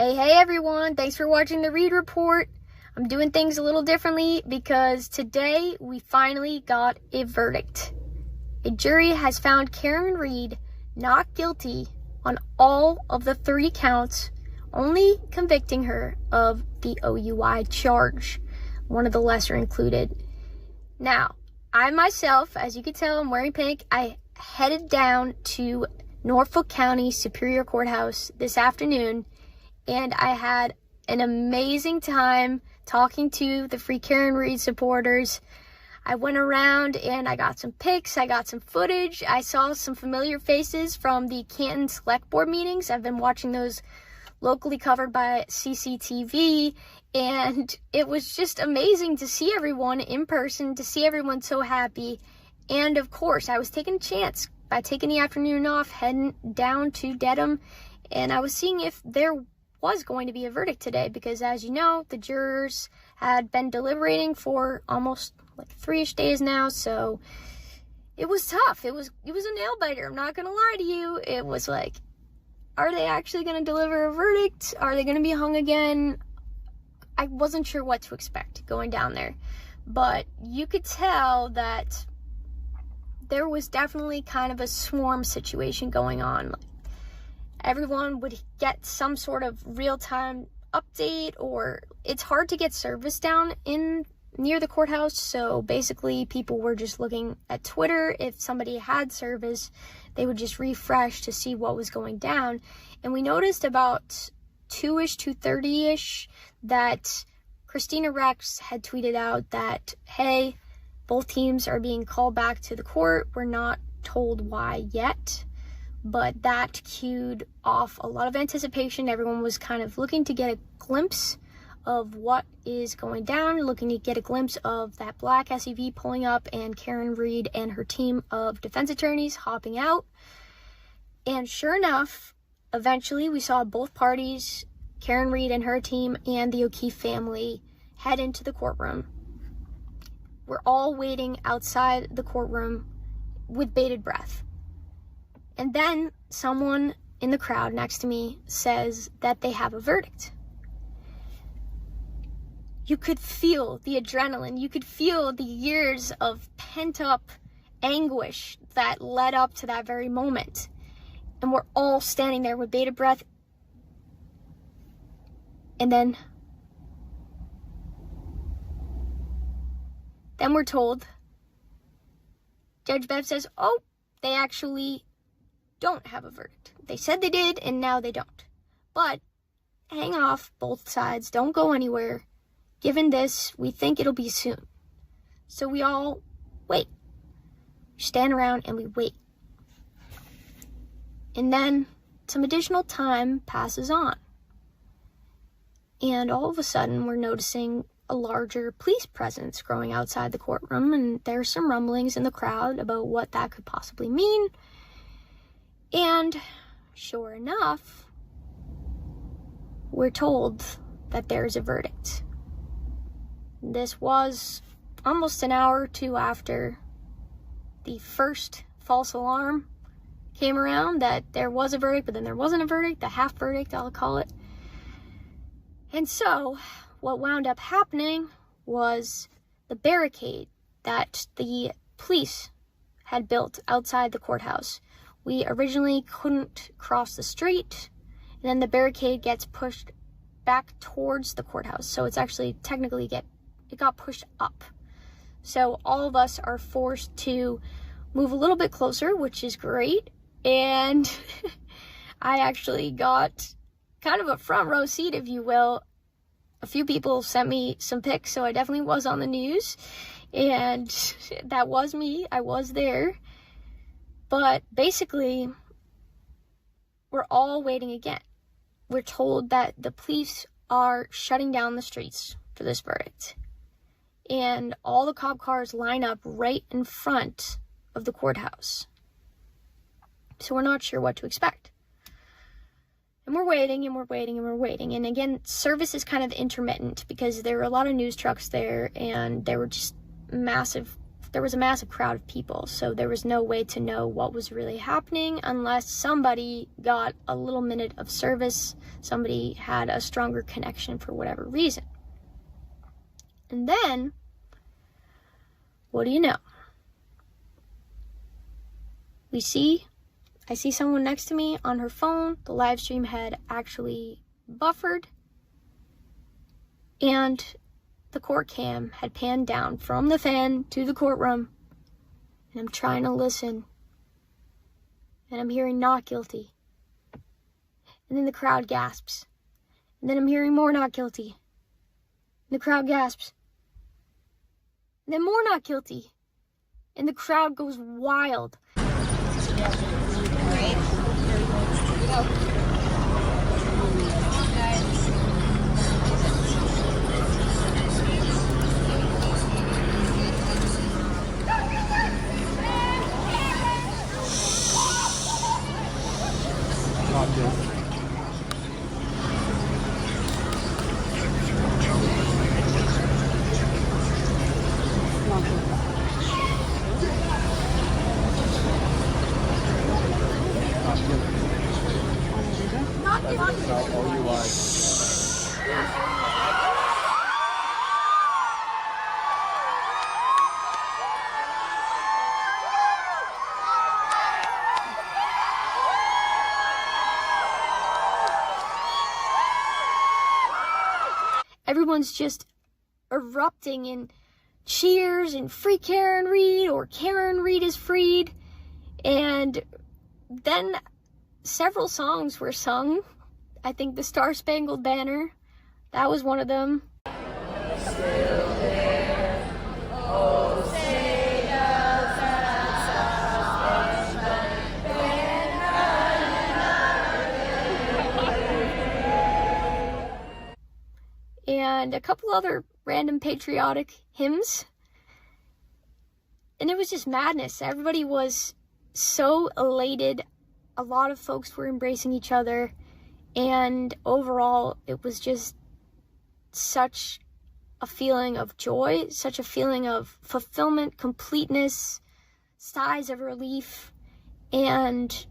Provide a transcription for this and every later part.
Hey everyone, thanks for watching the Reed Report. I'm doing things a little differently because today we finally got a verdict. A jury has found Karen Reed not guilty on all of the 3 counts, only convicting her of the OUI charge, one of the lesser included. Now, I myself, as you can tell, I'm wearing pink. I headed down to Norfolk County Superior Courthouse this afternoon, and I had an amazing time talking to the Free Karen Reed supporters. I went around and I got some pics, I got some footage, I saw some familiar faces from the Canton Select Board meetings. I've been watching those locally covered by CCTV, and it was just amazing to see everyone in person, to see everyone so happy. And of course, I was taking a chance by taking the afternoon off, heading down to Dedham, and I was seeing if there was going to be a verdict today, because as you know, the jurors had been deliberating for almost like 3-ish days now, so it was tough. It was a nail biter, I'm not gonna lie to you. It was like, are they actually gonna deliver a verdict? Are they gonna be hung again? I wasn't sure what to expect going down there, but you could tell that there was definitely kind of a swarm situation going on. Everyone would get some sort of real-time update, or it's hard to get service down in near the courthouse, so basically people were just looking at Twitter. If somebody had service, they would just refresh to see what was going down. And we noticed about 2-ish, 2:30-ish, that Christina Rex had tweeted out that, hey, both teams are being called back to the court. We're not told why yet. But that cued off a lot of anticipation. Everyone was kind of looking to get a glimpse of what is going down, looking to get a glimpse of that black SUV pulling up and Karen Reed and her team of defense attorneys hopping out. And sure enough, eventually we saw both parties, Karen Reed and her team and the O'Keefe family, head into the courtroom. We're all waiting outside the courtroom with bated breath. And then someone in the crowd next to me says that they have a verdict. You could feel the adrenaline. You could feel the years of pent-up anguish that led up to that very moment. And we're all standing there with bated breath. And then we're told, Judge Bev says, oh, they actually don't have a verdict. They said they did, and now they don't. But hang off, both sides. Don't go anywhere. Given this, we think it'll be soon. So we all wait. We stand around and we wait. And then some additional time passes on. And all of a sudden, we're noticing a larger police presence growing outside the courtroom, and there's some rumblings in the crowd about what that could possibly mean. And sure enough, we're told that there's a verdict. This was almost an hour or two after the first false alarm came around that there was a verdict, but then there wasn't a verdict, the half verdict, I'll call it. And so what wound up happening was the barricade that the police had built outside the courthouse. We originally couldn't cross the street, and then the barricade gets pushed back towards the courthouse. So it's actually technically it got pushed up. So all of us are forced to move a little bit closer, which is great. And I actually got kind of a front row seat, if you will. A few people sent me some pics, so I definitely was on the news. And that was me. I was there. But basically, we're all waiting again. We're told that the police are shutting down the streets for this verdict. And all the cop cars line up right in front of the courthouse. So we're not sure what to expect. And we're waiting and we're waiting and we're waiting. And again, service is kind of intermittent because there were a lot of news trucks there, and there were just massive there was a massive crowd of people, so there was no way to know what was really happening unless somebody got a little minute of service, somebody had a stronger connection for whatever reason. And then, what do you know? I see someone next to me on her phone. The live stream had actually buffered, and the court cam had panned down from the fan to the courtroom, and I'm trying to listen, and I'm hearing not guilty, and then the crowd gasps, and then I'm hearing more not guilty, and the crowd gasps, and then more not guilty, and the crowd goes wild. Everyone's just erupting in cheers and free Karen Read or Karen Read is freed. And then several songs were sung. I think the Star Spangled Banner, that was one of them. Still there, oh, say does that suspension and a couple other random patriotic hymns. And it was just madness. Everybody was so elated. A lot of folks were embracing each other. And overall, it was just such a feeling of joy, such a feeling of fulfillment, completeness, sighs of relief. And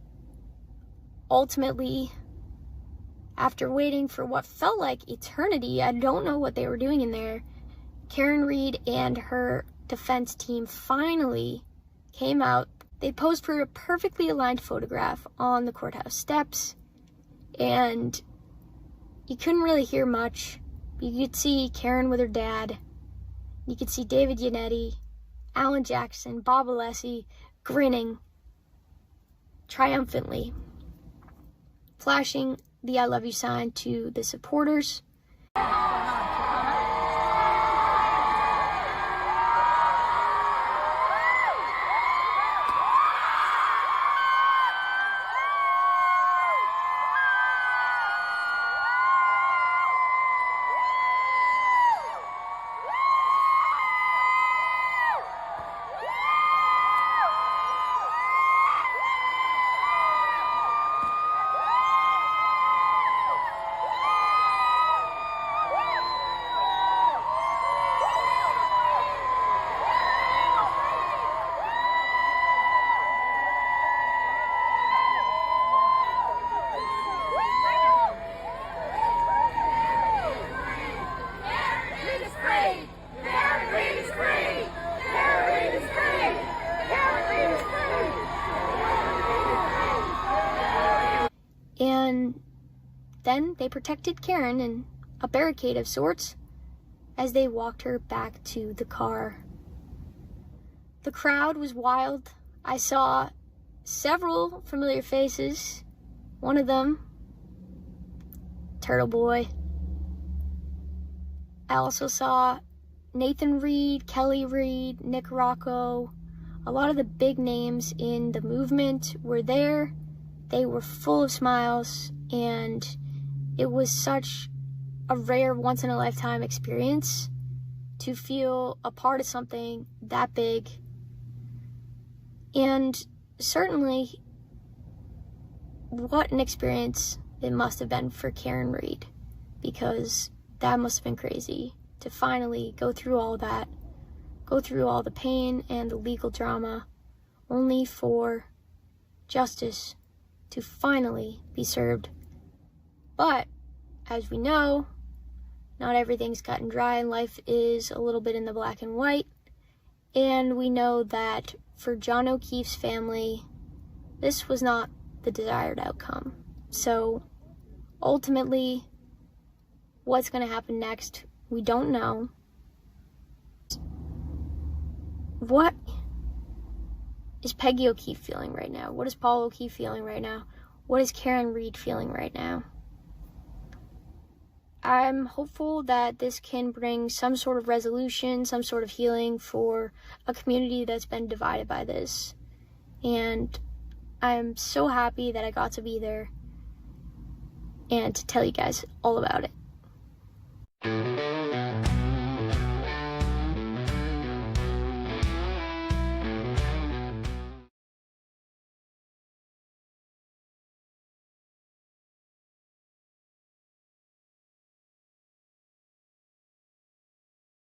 ultimately, after waiting for what felt like eternity, I don't know what they were doing in there, Karen Read and her defense team finally came out. They posed for a perfectly aligned photograph on the courthouse steps, and you couldn't really hear much. You could see Karen with her dad. You could see David Yannetti, Alan Jackson, Bob Alessi grinning triumphantly, flashing the I love you sign to the supporters. And then they protected Karen in a barricade of sorts as they walked her back to the car. The crowd was wild. I saw several familiar faces. One of them, Turtle Boy. I also saw Nathan Reed, Kelly Reed, Nick Rocco. A lot of the big names in the movement were there. They were full of smiles, and it was such a rare, once-in-a-lifetime experience to feel a part of something that big. And certainly, what an experience it must have been for Karen Read, because that must have been crazy to finally go through all that, go through all the pain and the legal drama, only for justice to finally be served. But, as we know, not everything's cut and dry, and life is a little bit in the black and white. And we know that for John O'Keefe's family, this was not the desired outcome. So, ultimately, what's going to happen next, we don't know. What is Peggy O'Keefe feeling right now? What is Paul O'Keefe feeling right now? What is Karen Reed feeling right now? I'm hopeful that this can bring some sort of resolution, some sort of healing for a community that's been divided by this. And I'm so happy that I got to be there and to tell you guys all about it.